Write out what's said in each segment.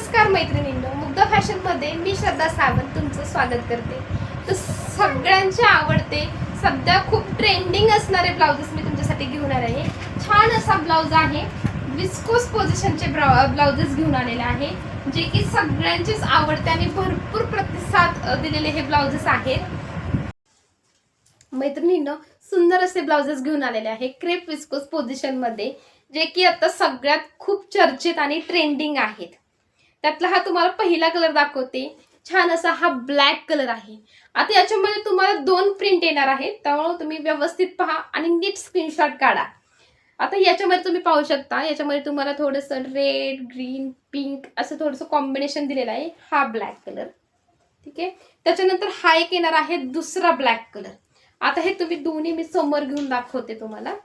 नमस्कार मैत्रिणींनो, मुग्धा फॅशन मध्ये मी श्रद्धा सावंत तुमचं स्वागत करते। तर सगळ्यांचे आवडते सध्या खूप ट्रेंडिंग असणारे ब्लाउजेस मी तुमच्यासाठी घेऊन आले आहे। छान असा ब्लाउज आहे, विस्कोस पोझिशनचे ब्लाउजेस घेऊन आलेले आहे, जे की सगळ्यांचेच आवडते आणि भरपूर प्रतिसाद दिलेले हे ब्लाउजेस आहेत। मैत्रिणींनो, सुंदर असे ब्लाउजेस घेऊन आलेले आहे क्रेप विस्कोस पोझिशन मध्ये, जे की आता सगळ्यात खूप चर्चेत आणि ट्रेंडिंग आहेत। त्यातला हा तुम्हाला पहिला कलर दाखवते। छान असा हा ब्लॅक कलर आहे। आता याच्यामध्ये तुम्हाला दोन प्रिंट येणार आहेत, त्यामुळे तुम्ही व्यवस्थित पहा आणि नीट स्क्रीनशॉट काढा। आता याच्यामध्ये तुम्ही पाहू शकता, याच्यामध्ये तुम्हाला थोडंसं रेड, ग्रीन, पिंक असं थोडंसं कॉम्बिनेशन दिलेलं आहे। हा ब्लॅक कलर, ठीक आहे। त्याच्यानंतर हा एक येणार आहे दुसरा ब्लॅक कलर। आता हे तुम्ही दोन्ही मी समोर घेऊन दाखवते तुम्हाला।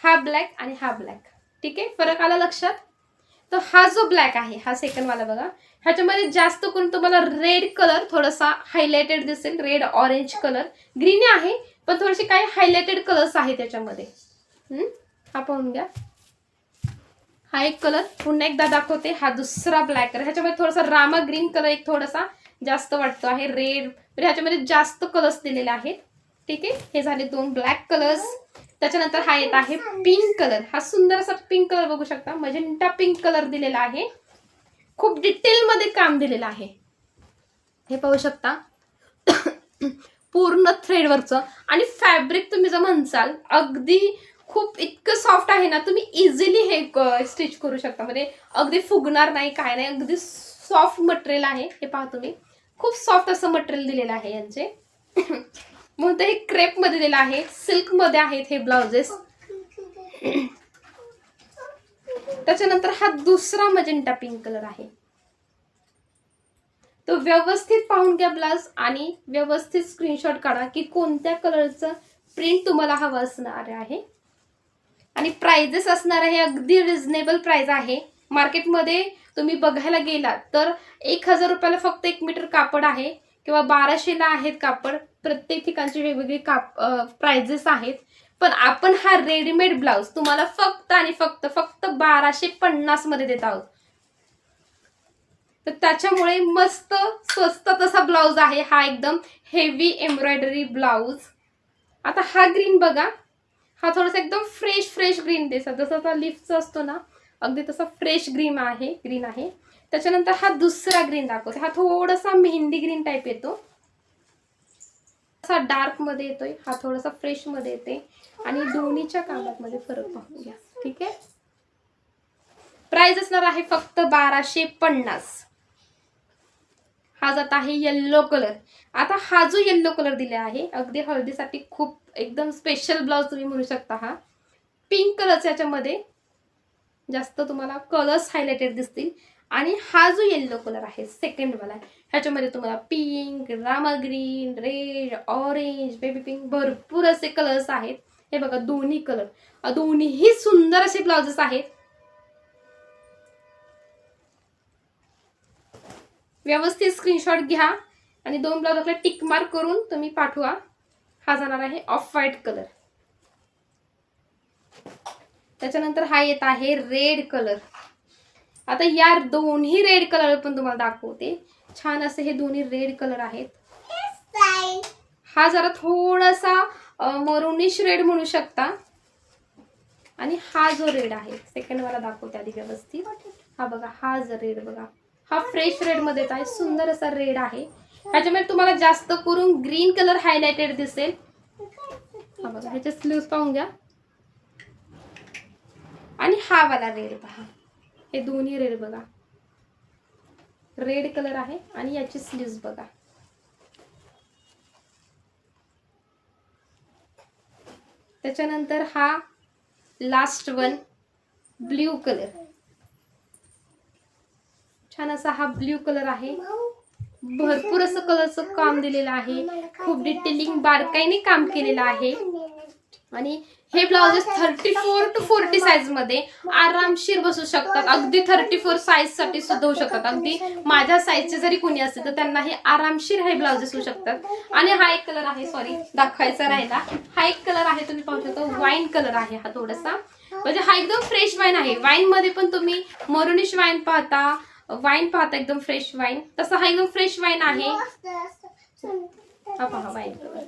हा ब्लॅक आणि हा ब्लॅक, ठीक आहे। फरक आला लक्षात? तो हा जो ब्लॅक आहे हा सेकंड वाला बघा, ह्याच्यामध्ये जास्त करून तुम्हाला रेड कलर थोडासा हायलाइटेड दिसेल, रेड ऑरेंज कलर, ग्रीन आहे पण थोडेसे काही हायलाइटेड कलर्स आहेत त्याच्यामध्ये। हा पाहून घ्या, हा एक कलर पुन्हा एकदा दाखवते। हा दुसरा ब्लॅक कलर, ह्याच्यामध्ये थोडासा रामा ग्रीन कलर एक थोडासा जास्त वाटतो आहे, रेड, ह्याच्यामध्ये जास्त कलर्स दिलेले आहेत, ठीक आहे। हे झाले दोन ब्लॅक कलर्स। त्याच्यानंतर हा येत आहे पिंक कलर। हा सुंदर असा पिंक कलर बघू शकता, मजेंटा पिंक कलर दिलेला आहे, खूप डिटेल मध्ये काम दिलेलं आहे। हे पाहू शकता पूर्ण थ्रेडवरचं, आणि फॅब्रिक तुम्ही जर म्हणसाल अगदी खूप इतकं सॉफ्ट आहे ना, तुम्ही इझिली हे स्टिच करू शकता, म्हणजे अगदी फुगणार नाही, काय नाही, अगदी सॉफ्ट मटेरियल आहे। हे पहा तुम्ही, खूप सॉफ्ट असं मटेरियल दिलेलं आहे यांचे। म्हणून हे क्रेप मध्ये दिलेलं आहे, सिल्क मध्ये आहेत हे ब्लाउजेस। त्याच्यानंतर हा दुसरा मजेंटा पिंक कलर आहे। तो व्यवस्थित पाहून घ्या ब्लाउज आणि व्यवस्थित स्क्रीनशॉट काढा की कोणत्या कलरचं प्रिंट तुम्हाला हवं असणार आहे। आणि प्राइजेस असणार आहे अगदी रिझनेबल प्राइस आहे। मार्केटमध्ये तुम्ही बघायला गेलात तर 1000 रुपयाला फक्त 1 मीटर कापड आहे, किंवा 1200 ला आहेत कापड। प्रत्येक ठिकाणची वेगवेगळी प्राइजेस आहेत, पण आपण हा रेडीमेड ब्लाउज तुम्हाला फक्त आणि फक्त 1250 मध्ये देत आहोत। तर त्याच्यामुळे मस्त स्वस्त तसा ब्लाउज आहे हा, एकदम हेवी एम्ब्रॉयडरी ब्लाउज। आता हा ग्रीन बघा, हा थोडासा एकदम फ्रेश ग्रीन दिसत, जसा लिफ्टचा असतो ना, अगदी तसा फ्रेश ग्रीन आहे। त्याच्यानंतर हा दुसरा ग्रीन दाखवते, हा थोडासा मेहंदी ग्रीन टाइप येतो, असा डार्क मध्ये येतोय, हा थोडासा फ्रेश मध्ये येते, आणि दोन्हीच्या कामामध्ये फरक पाहून घ्या, ठीक आहे। प्राइस असणार आहे फक्त 1250। हा जात आहे येल्लो कलर। आता हा जो येल्लो कलर दिला आहे अगदी हळदीसाठी खूप एकदम स्पेशल ब्लाउज तुम्ही म्हणू शकता। हा पिंक कलरच्या याच्यामध्ये जास्त तुम्हाला कलर्स हायलाइटेड दिसतील, आणि हा जो येल्लो कलर आहे सेकंड वाला, ह्याच्यामध्ये तुम्हाला pink, Rama green, red, orange, baby pink भरपूर असे कलर्स आहेत। हे बघा दोन्ही कलर, दोन्हीही सुंदर असे ब्लाउजेस आहेत। व्यवस्थित स्क्रीनशॉट घ्या आणि दोन ब्लाउजला टिक मार्क करून तुम्ही पाठवा। हा जाणार आहे ऑफ व्हाईट कलर। त्याच्यानंतर हा येत आहे रेड कलर। आता या दोन्ही रेड कलर पण तुम्हाला दाखवते। छान असे हे दोन्ही रेड कलर आहेत। हा जरा थोडासा मरुनिश रेड म्हणू शकता, आणि हा जो रेड आहे सेकंड वाला दाखवते आधी व्यवस्थित। हा बघा, हा जो रेड बघा, हा फ्रेश रेड मध्ये येत आहे, सुंदर असा रेड आहे। ह्याच्यामध्ये तुम्हाला जास्त करून ग्रीन कलर हायलाइटेड दिसेल। हा बघा, ह्याचे स्लीव्स पाहून घ्या, आणि हा वाला रेड पहा, हे दोन्ही रेड बघा, रेड कलर आहे, आणि याची स्लीव्स बघा। त्याच्यानंतर हा लास्ट वन ब्ल्यू कलर। छान असा हा ब्ल्यू कलर आहे, भरपूर असं कलरचं काम दिलेलं आहे, खूप डिटेलिंग बारकाईने काम केलेलं आहे। आणि हे ब्लाउजेस 34 to 40 साइज मध्ये आरामशीर बसू शकतात, अगदी 34 साइज साठी सुद्धा होऊ शकतात। अगदी माझ्या साइजचे जरी कोणी असेल तर त्यांना हे आरामशीर हे ब्लाउजेस होऊ शकतात। आणि हा एक कलर आहे, सॉरी दाखवायचा राहिला, हा एक कलर आहे, तुम्ही पाहू शकता वाईन कलर आहे हा थोडासा, म्हणजे हा एकदम फ्रेश वाईन आहे। वाईन मध्ये पण तुम्ही मरुनिश वाईन पाहता, वाईन पाहता एकदम फ्रेश वाईन, तसा हा एकदम फ्रेश वाईन आहे. हा पहा वाईन कलर.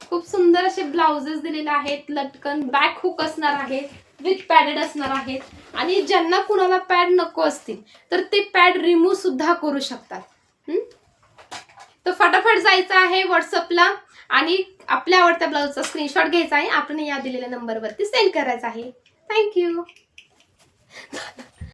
खूप सुंदर असे ब्लाउजेस दिलेले आहेत. लटकन बॅक हुक असणार आहे, विथ पॅडेड असणार आहेत. आणि ज्यांना कुणाला पॅड नको असतील तर ते पॅड रिमूव्ह सुद्धा करू शकतात. तर फटाफट जायचं आहे व्हॉट्सअपला आणि आपल्या आवडत्या ब्लाउजचा स्क्रीनशॉट घ्यायचा आहे. आपण या दिलेल्या नंबरवरती सेंड करायचा आहे. थँक्यू.